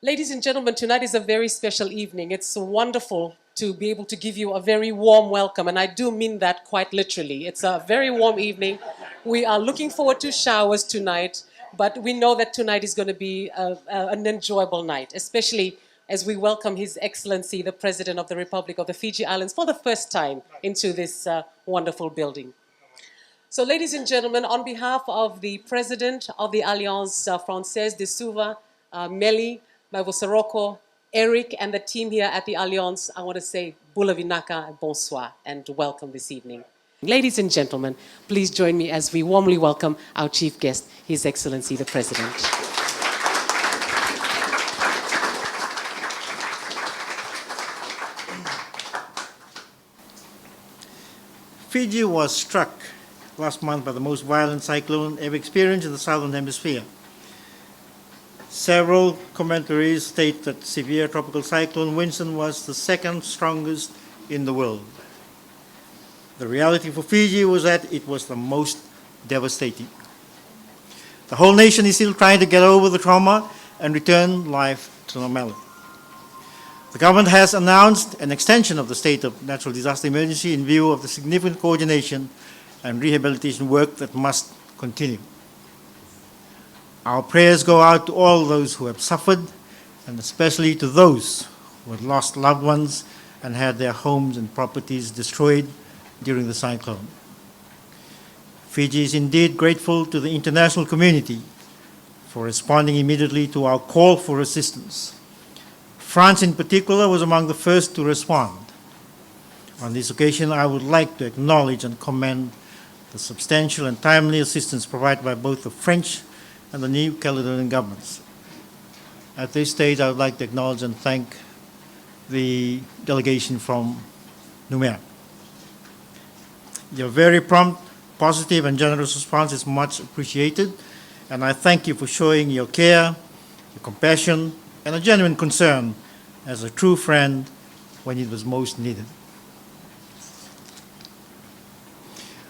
Ladies and gentlemen, tonight is a very special evening. It's wonderful to be able to give you a very warm welcome, and I do mean that quite literally. It's a very warm evening. We are looking forward to showers tonight, but we know that tonight is going to be an enjoyable night, especially as we welcome His Excellency the President of the Republic of the Fiji Islands for the first time into this wonderful building. So ladies and gentlemen, on behalf of the President of the Alliance Francaise de Suva, Meli, Mavosaroko, Eric, and the team here at the Alliance, I want to say Bula Vinaka and bonsoir and welcome this evening. Ladies and gentlemen, please join me as we warmly welcome our chief guest, His Excellency the President. Fiji was struck last month by the most violent cyclone ever experienced in the southern hemisphere. Several commentaries state that severe tropical cyclone Winston was the second strongest in the world. The reality for Fiji was that it was the most devastating. The whole nation is still trying to get over the trauma and return life to normality. The government has announced an extension of the state of natural disaster emergency in view of the significant coordination and rehabilitation work that must continue. Our prayers go out to all those who have suffered, and especially to those who have lost loved ones and had their homes and properties destroyed during the cyclone. Fiji is indeed grateful to the international community for responding immediately to our call for assistance. France in particular was among the first to respond. On this occasion, I would like to acknowledge and commend the substantial and timely assistance provided by both the French and the New Caledonian governments. At this stage, I would like to acknowledge and thank the delegation from Nouméa. Your very prompt, positive, and generous response is much appreciated, and I thank you for showing your care, your compassion, and a genuine concern as a true friend when it was most needed.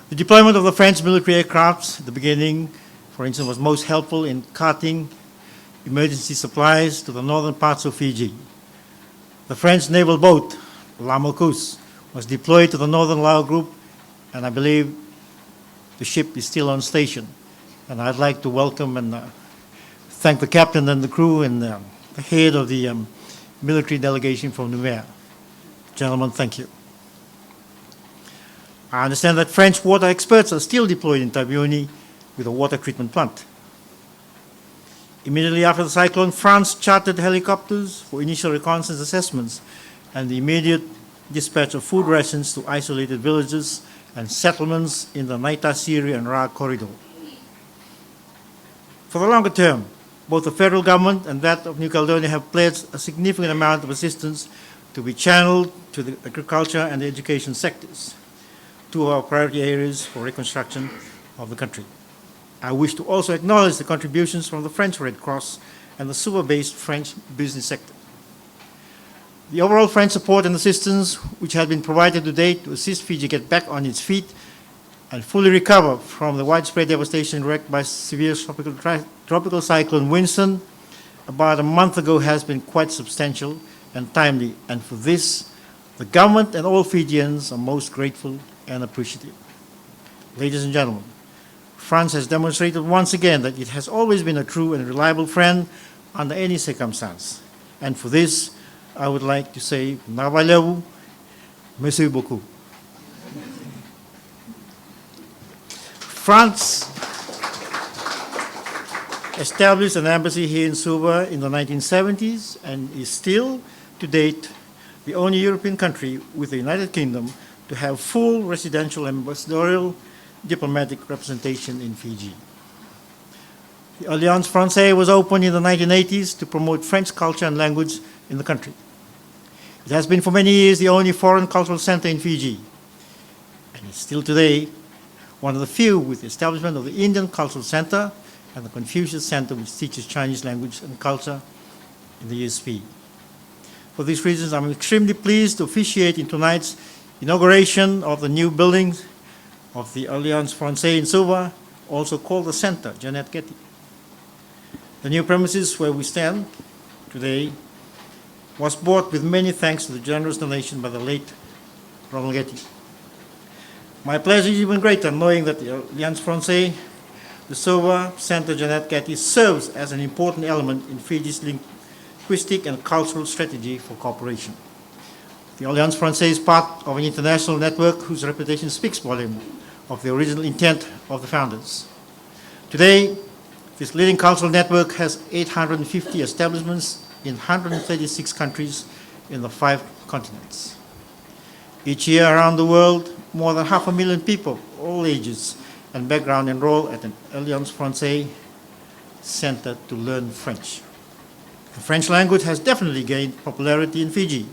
The deployment of the French military aircrafts at the beginning, for instance, was most helpful in carting emergency supplies to the northern parts of Fiji. The French naval boat, La Mocuse, was deployed to the northern Lao group, and I believe the ship is still on station. And I'd like to welcome and thank the captain and the crew and the head of the military delegation from Nouméa. Gentlemen, thank you. I understand that French water experts are still deployed in Tabioni with a water treatment plant. Immediately after the cyclone, France chartered helicopters for initial reconnaissance assessments and the immediate dispatch of food rations to isolated villages and settlements in the Naita Siri and Ra corridor. For the longer term, both the federal government and that of New Caledonia have pledged a significant amount of assistance to be channeled to the agriculture and the education sectors, two of our priority areas for reconstruction of the country. I wish to also acknowledge the contributions from the French Red Cross and the Suva-based French business sector. The overall French support and assistance which has been provided to date to assist Fiji get back on its feet and fully recover from the widespread devastation wreaked by severe tropical cyclone Winston about a month ago has been quite substantial and timely, and for this, the government and all Fijians are most grateful and appreciative. Ladies and gentlemen, France has demonstrated once again that it has always been a true and reliable friend under any circumstance. And for this, I would like to say, Navalevu, merci beaucoup. France established an embassy here in Suva in the 1970s and is still, to date, the only European country with the United Kingdom to have full residential ambassadorial diplomatic representation in Fiji. The Alliance Francaise was opened in the 1980s to promote French culture and language in the country. It has been for many years the only foreign cultural center in Fiji, and is still today one of the few with the establishment of the Indian Cultural Center and the Confucius Center, which teaches Chinese language and culture in the ESP. For these reasons, I'm extremely pleased to officiate in tonight's inauguration of the new building of the Alliance Francaise in Suva, also called the Center, Janette Gatty. The new premises where we stand today was bought with many thanks to the generous donation by the late Ronald Gatty. My pleasure is even greater knowing that the Alliance Francaise, the Suva Center Janette Gatty, serves as an important element in Fiji's linguistic and cultural strategy for cooperation. The Alliance Francaise is part of an international network whose reputation speaks volumes of the original intent of the founders. Today, this leading cultural network has 850 establishments in 136 countries in the 5 continents. Each year around the world, more than 500,000 people, all ages and background, enroll at an Alliance Francaise center to learn French. The French language has definitely gained popularity in Fiji.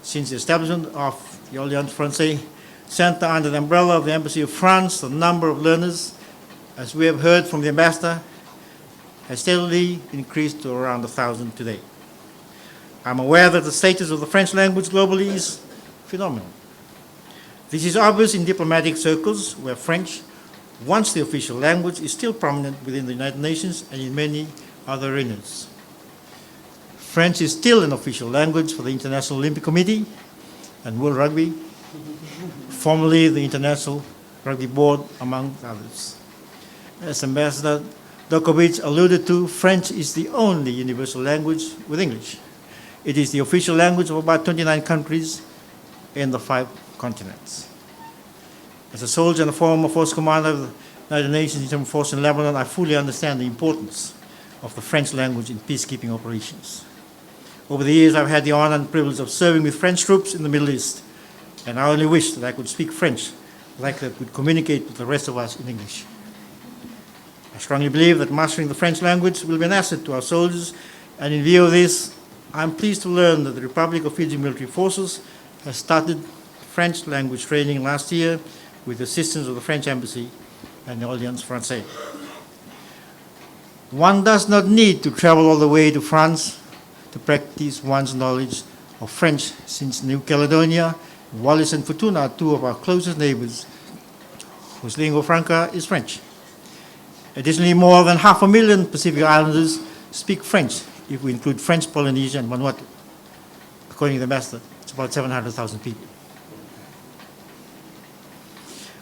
Since the establishment of the Alliance Francaise Center under the umbrella of the Embassy of France, the number of learners, as we have heard from the ambassador, has steadily increased to around 1,000 today. I'm aware that the status of the French language globally is phenomenal. This is obvious in diplomatic circles where French, once the official language, is still prominent within the United Nations and in many other arenas. French is still an official language for the International Olympic Committee and World Rugby, formerly the International Rugby Board, among others. As Ambassador Dokovic alluded to, French is the only universal language with English. It is the official language of about 29 countries in the 5 continents. As a soldier and a former force commander of the United Nations Interim Force in Lebanon, I fully understand the importance of the French language in peacekeeping operations. Over the years, I've had the honor and privilege of serving with French troops in the Middle East, and I only wish that I could speak French like I could communicate with the rest of us in English. I strongly believe that mastering the French language will be an asset to our soldiers, and in view of this, I'm pleased to learn that the Republic of Fiji Military Forces has started French language training last year with the assistance of the French Embassy and the Alliance Francaise. One does not need to travel all the way to France to practice one's knowledge of French, since New Caledonia, Wallis and Futuna are 2 of our closest neighbors whose lingua franca is French. Additionally, more than 500,000 Pacific Islanders speak French, if we include French Polynesia and Vanuatu. According to the ambassador, it's about 700,000 people.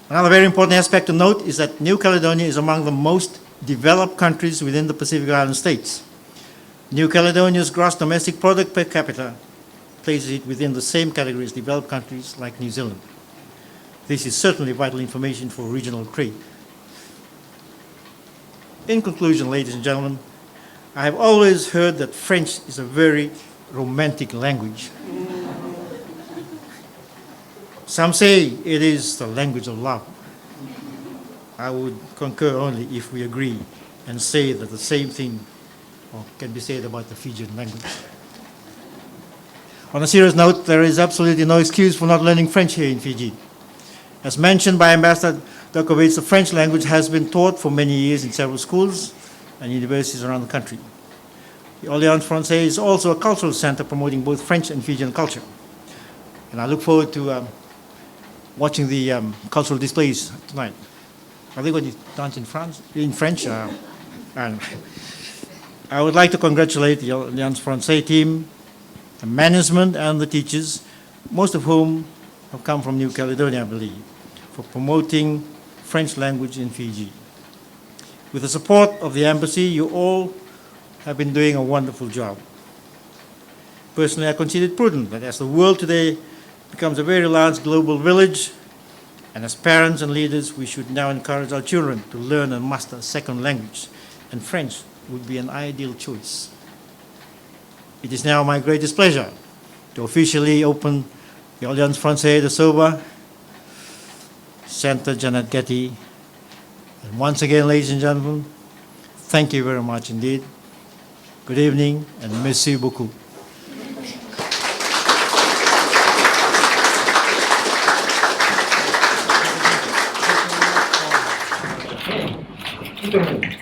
Another very important aspect to note is that New Caledonia is among the most developed countries within the Pacific Island states. New Caledonia's gross domestic product per capita places it within the same category as developed countries like New Zealand. This is certainly vital information for regional trade. In conclusion, ladies and gentlemen, I have always heard that French is a very romantic language. Some say it is the language of love. I would concur only if we agree and say that the same thing can be said about the Fijian language. On a serious note, there is absolutely no excuse for not learning French here in Fiji. As mentioned by Ambassador Dokovic, the French language has been taught for many years in several schools and universities around the country. The Alliance Francaise is also a cultural center promoting both French and Fijian culture. And I look forward to watching the cultural displays tonight. Are they going to dance in French? And I would like to congratulate the Alliance Francaise team, the management and the teachers, most of whom have come from New Caledonia, I believe, for promoting French language in Fiji. With the support of the embassy, you all have been doing a wonderful job. Personally, I consider it prudent that as the world today becomes a very large global village, and as parents and leaders, we should now encourage our children to learn and master a second language, and French would be an ideal choice. It is now my greatest pleasure to officially open the Alliance Francaise de Suva, Center Janette Gatty. And once again, ladies and gentlemen, thank you very much indeed. Good evening, and merci beaucoup. Thank you.